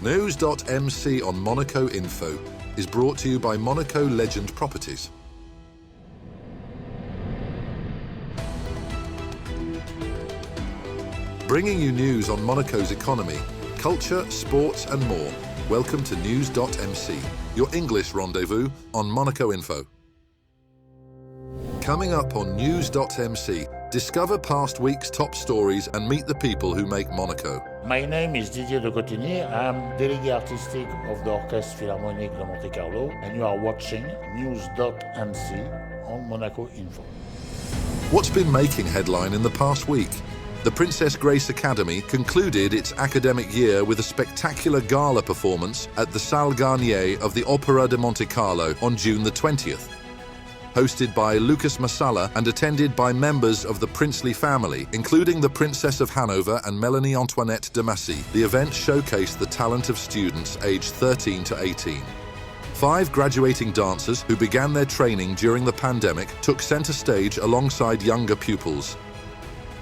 NEWS.MC on Monaco Info is brought to you by Monaco Legend Properties. Bringing you news on Monaco's economy, culture, sports and more. Welcome to NEWS.MC, your English rendezvous on Monaco Info. Coming up on NEWS.MC, discover past week's top stories and meet the people who make Monaco. My name is Didier de Cotigny. I'm Délégué Artistic of the Orchestra Philharmonique de Monte-Carlo, and you are watching NEWS.MC on Monaco Info. What's been making headline in the past week? The Princess Grace Academy concluded its academic year with a spectacular gala performance at the Salle Garnier of the Opéra de Monte-Carlo on June the 20th. Hosted by Lucas Massala and attended by members of the princely family, including the Princess of Hanover and Melanie Antoinette de Massy, the event showcased the talent of students aged 13 to 18. 5 graduating dancers who began their training during the pandemic took center stage alongside younger pupils.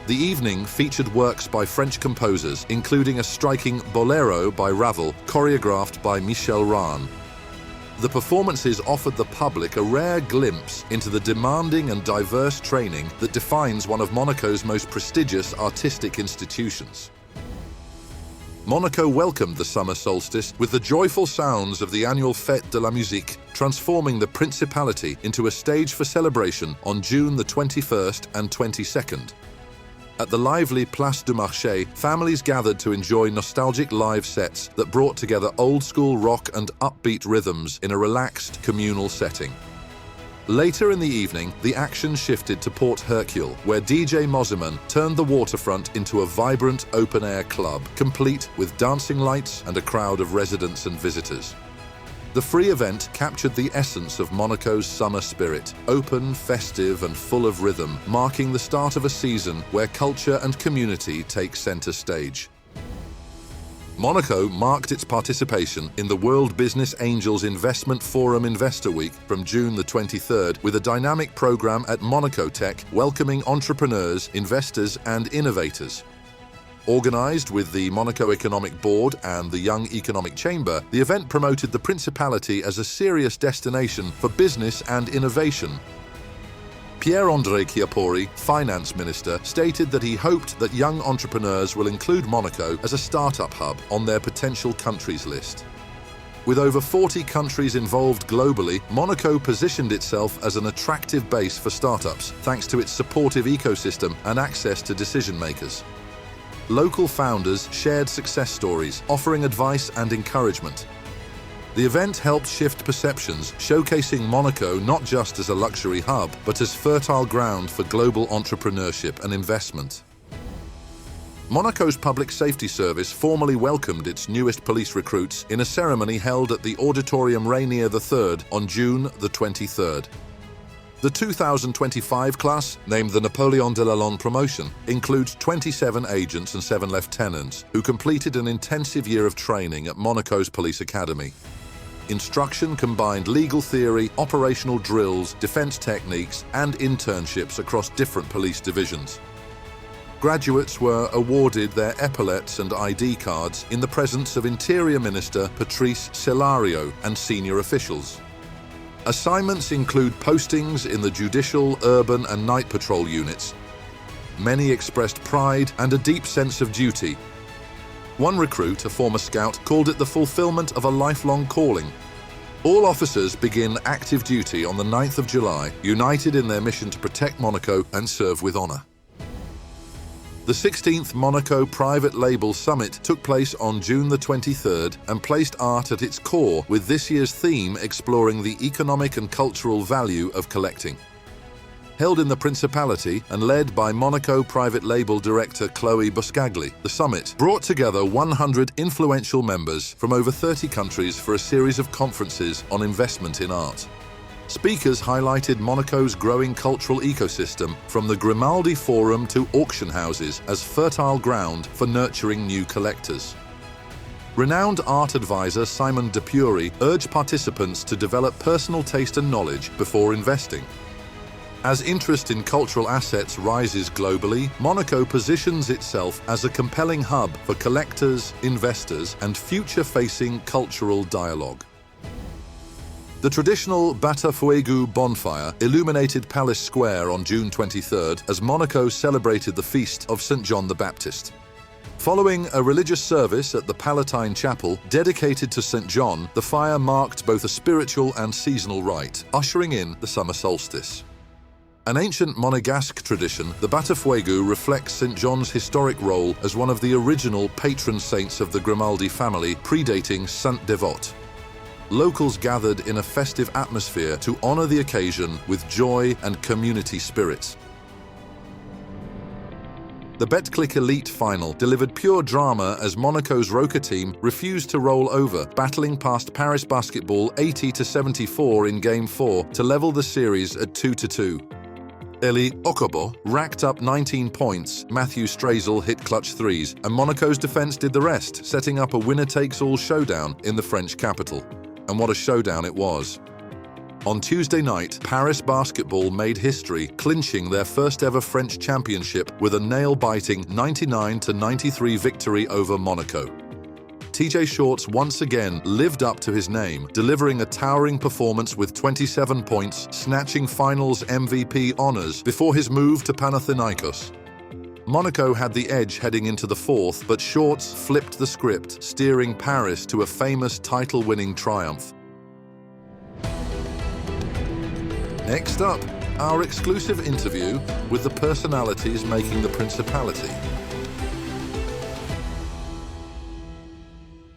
The evening featured works by French composers, including a striking Bolero by Ravel, choreographed by Michel Rahn. The performances offered the public a rare glimpse into the demanding and diverse training that defines one of Monaco's most prestigious artistic institutions. Monaco welcomed the summer solstice with the joyful sounds of the annual Fête de la Musique, transforming the Principality into a stage for celebration on June the 21st and 22nd. At the lively Place du Marché, families gathered to enjoy nostalgic live sets that brought together old-school rock and upbeat rhythms in a relaxed, communal setting. Later in the evening, the action shifted to Port Hercule, where DJ Mosiman turned the waterfront into a vibrant open-air club, complete with dancing lights and a crowd of residents and visitors. The free event captured the essence of Monaco's summer spirit, open, festive and full of rhythm, marking the start of a season where culture and community take center stage. Monaco marked its participation in the World Business Angels Investment Forum Investor Week from June the 23rd with a dynamic program at Monaco Tech welcoming entrepreneurs, investors and innovators. Organised with the Monaco Economic Board and the Young Economic Chamber, the event promoted the Principality as a serious destination for business and innovation. Pierre-André Chiappori, Finance Minister, stated that he hoped that young entrepreneurs will include Monaco as a startup hub on their potential countries list. With over 40 countries involved globally, Monaco positioned itself as an attractive base for startups, thanks to its supportive ecosystem and access to decision makers. Local founders shared success stories, offering advice and encouragement. The event helped shift perceptions, showcasing Monaco not just as a luxury hub, but as fertile ground for global entrepreneurship and investment. Monaco's Public Safety Service formally welcomed its newest police recruits in a ceremony held at the Auditorium Rainier III on June the 23rd. The 2025 class, named the Napoleon de Lalande promotion, includes 27 agents and 7 lieutenants who completed an intensive year of training at Monaco's Police Academy. Instruction combined legal theory, operational drills, defense techniques, and internships across different police divisions. Graduates were awarded their epaulettes and ID cards in the presence of Interior Minister Patrice Celario and senior officials. Assignments include postings in the judicial, urban and night patrol units. Many expressed pride and a deep sense of duty. One recruit, a former scout, called it the fulfillment of a lifelong calling. All officers begin active duty on the 9th of July, united in their mission to protect Monaco and serve with honour. The 16th Monaco Private Label Summit took place on June the 23rd and placed art at its core, with this year's theme exploring the economic and cultural value of collecting. Held in the Principality and led by Monaco Private Label Director Chloe Buscagli, the summit brought together 100 influential members from over 30 countries for a series of conferences on investment in art. Speakers highlighted Monaco's growing cultural ecosystem, from the Grimaldi Forum to auction houses, as fertile ground for nurturing new collectors. Renowned art advisor Simon Depury urged participants to develop personal taste and knowledge before investing. As interest in cultural assets rises globally, Monaco positions itself as a compelling hub for collectors, investors, and future-facing cultural dialogue. The traditional Batafuegu bonfire illuminated Palace Square on June 23rd as Monaco celebrated the feast of St. John the Baptist. Following a religious service at the Palatine Chapel dedicated to St. John, the fire marked both a spiritual and seasonal rite, ushering in the summer solstice. An ancient Monegasque tradition, the Batafuegu reflects St. John's historic role as one of the original patron saints of the Grimaldi family, predating Saint Devote. Locals gathered in a festive atmosphere to honor the occasion with joy and community spirit. The Betclic Elite final delivered pure drama as Monaco's Roca team refused to roll over, battling past Paris Basketball 80-74 in Game 4 to level the series at 2-2. Eli Okobo racked up 19 points, Matthew Strazel hit clutch threes, and Monaco's defense did the rest, setting up a winner-takes-all showdown in the French capital. And what a showdown it was. On Tuesday night, Paris Basketball made history, clinching their first-ever French championship with a nail-biting 99-93 victory over Monaco. TJ Shorts once again lived up to his name, delivering a towering performance with 27 points, snatching finals MVP honors before his move to Panathinaikos. Monaco had the edge heading into the fourth, but Shorts flipped the script, steering Paris to a famous title-winning triumph. Next up, our exclusive interview with the personalities making the Principality.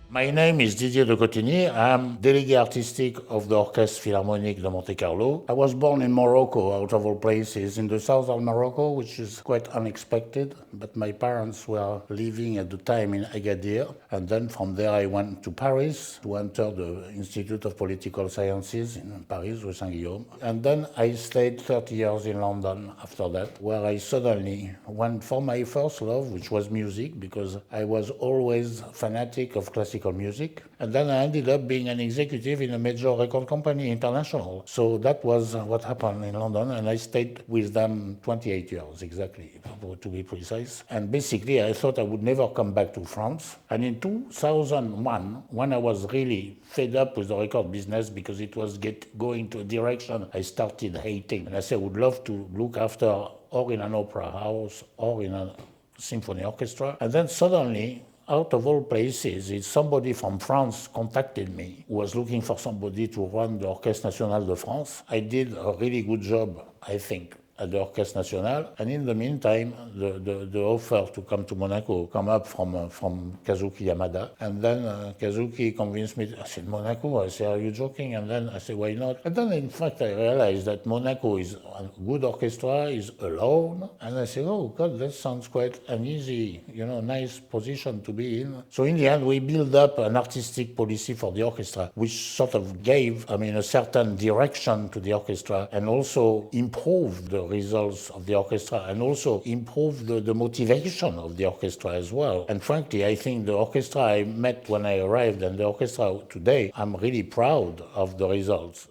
My name is Didier de Cotigny. I'm délégué artistic of the Orchestra Philharmonique de Monte-Carlo. I was born in Morocco, out of all places, in the south of Morocco, which is quite unexpected. But my parents were living at the time in Agadir. And then from there I went to Paris to enter the Institute of Political Sciences in Paris, Rue Saint-Guillaume. And then I stayed 30 years in London after that, where I suddenly went for my first love, which was music, because I was always fanatic of classical music. And then I ended up being an executive in a major record company, international. So that was what happened in London, and I stayed with them 28 years exactly, to be precise. And basically I thought I would never come back to France. And in 2001, when I was really fed up with the record business because it was going to a direction I started hating, and I said I would love to look after or in an opera house or in a symphony orchestra. And then suddenly, out of all places, somebody from France contacted me, who was looking for somebody to run the Orchestre National de France. I did a really good job, I think, at the Orchestre National, and in the meantime, the offer to come to Monaco come up from Kazuki Yamada, and then Kazuki convinced me. I said, Monaco? I said, are you joking? And then I said, why not? And then in fact I realized that Monaco is a good orchestra, is alone, and I said, oh God, that sounds quite an easy, nice position to be in. So in the end, we built up an artistic policy for the orchestra, which sort of gave, a certain direction to the orchestra, and also improved the results of the orchestra, and also improved the motivation of the orchestra as well. And frankly, I think the orchestra I met when I arrived and the orchestra today, I'm really proud of the results.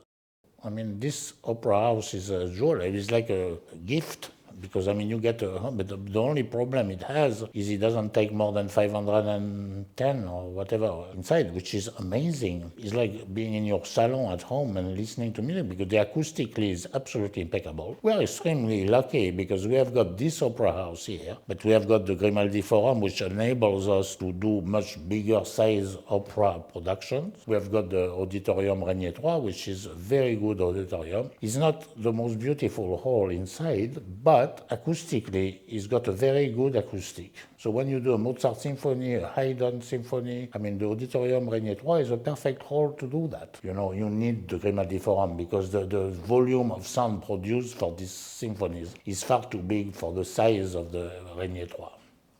This opera house is a jewel. It is like a gift. Because, you get but the only problem it has is it doesn't take more than 510 or whatever inside, which is amazing. It's like being in your salon at home and listening to music, because the acoustically is absolutely impeccable. We are extremely lucky because we have got this opera house here, but we have got the Grimaldi Forum, which enables us to do much bigger size opera productions. We have got the Auditorium Régnier 3, which is a very good auditorium. It's not the most beautiful hall inside, but acoustically, it's got a very good acoustic. So when you do a Mozart symphony, a Haydn symphony, the Auditorium Régnier 3 is a perfect hall to do that. You need the Grimaldi Forum because the volume of sound produced for these symphonies is far too big for the size of the Régnier 3.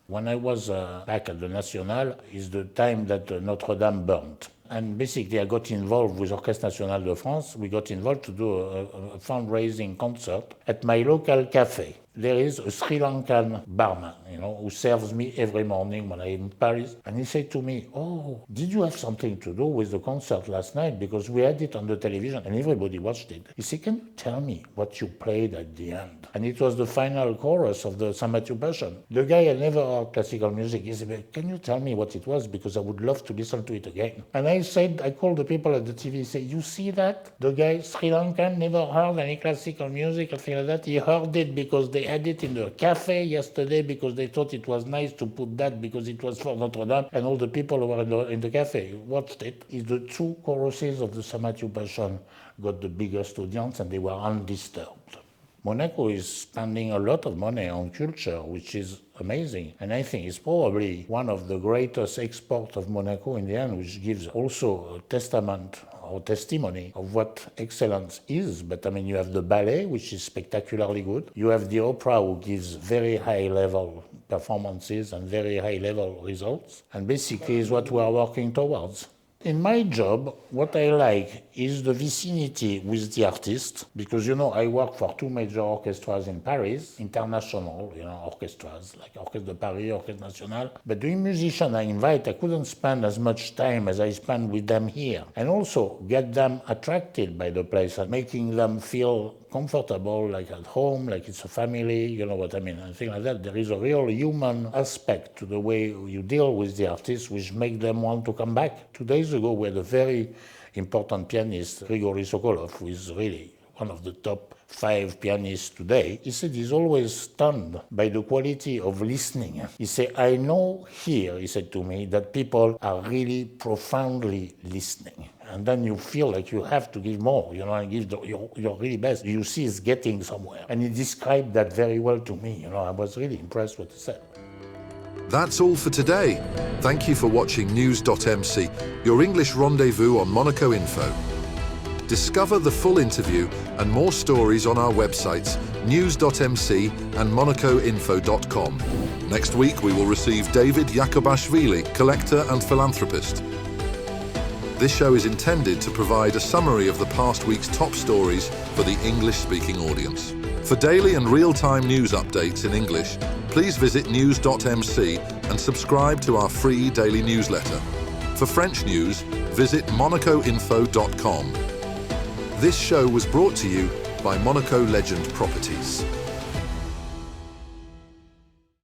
When I was back at the National, is the time that Notre Dame burnt. And basically, I got involved with Orchestre National de France. We got involved to do a fundraising concert at my local cafe. there is a Sri Lankan barman, who serves me every morning when I'm in Paris. And he said to me, "Oh, did you have something to do with the concert last night? Because we had it on the television and everybody watched it." He said, "Can you tell me what you played at the end?" And it was the final chorus of the Saint Matthew Passion. The guy had never heard classical music. He said, "Can you tell me what it was? Because I would love to listen to it again." And I called the people at the TV, say, "You see that? The guy, Sri Lankan, never heard any classical music or things like that. He heard it because they had it in the cafe yesterday because they thought it was nice to put that because it was for Notre Dame, and all the people who were in the cafe watched it." It's the two choruses of the Saint Matthew Passion got the biggest audience, and they were undisturbed. Monaco is spending a lot of money on culture, which is amazing. And I think it's probably one of the greatest exports of Monaco in the end, which gives also a testament or testimony of what excellence is. But I mean, you have the ballet, which is spectacularly good. You have the opera, who gives very high-level performances and very high-level results. And basically is what we are working towards. In my job, what I like is the vicinity with the artist, because, I work for two major orchestras in Paris, international, orchestras, like Orchestre de Paris, Orchestre National. But doing musicians I invite, I couldn't spend as much time as I spend with them here. And also get them attracted by the place and making them feel comfortable, like at home, like it's a family, you know what I mean, and things like that. There is a real human aspect to the way you deal with the artists, which make them want to come back. 2 days ago, we had a very important pianist, Grigory Sokolov, who is really one of the top 5 pianists today. He said he's always stunned by the quality of listening. He said, "I know here," he said to me, "that people are really profoundly listening. And then you feel like you have to give more, and give your really best. You see it's getting somewhere." And he described that very well to me. I was really impressed with what he said. That's all for today. Thank you for watching NEWS.MC, your English rendezvous on Monaco Info. Discover the full interview and more stories on our websites, NEWS.MC and MonacoInfo.com. Next week we will receive David Yakubashvili, collector and philanthropist. This show is intended to provide a summary of the past week's top stories for the English-speaking audience. For daily and real-time news updates in English, please visit NEWS.MC and subscribe to our free daily newsletter. For French news, visit MonacoInfo.com. This show was brought to you by Monaco Legend Properties.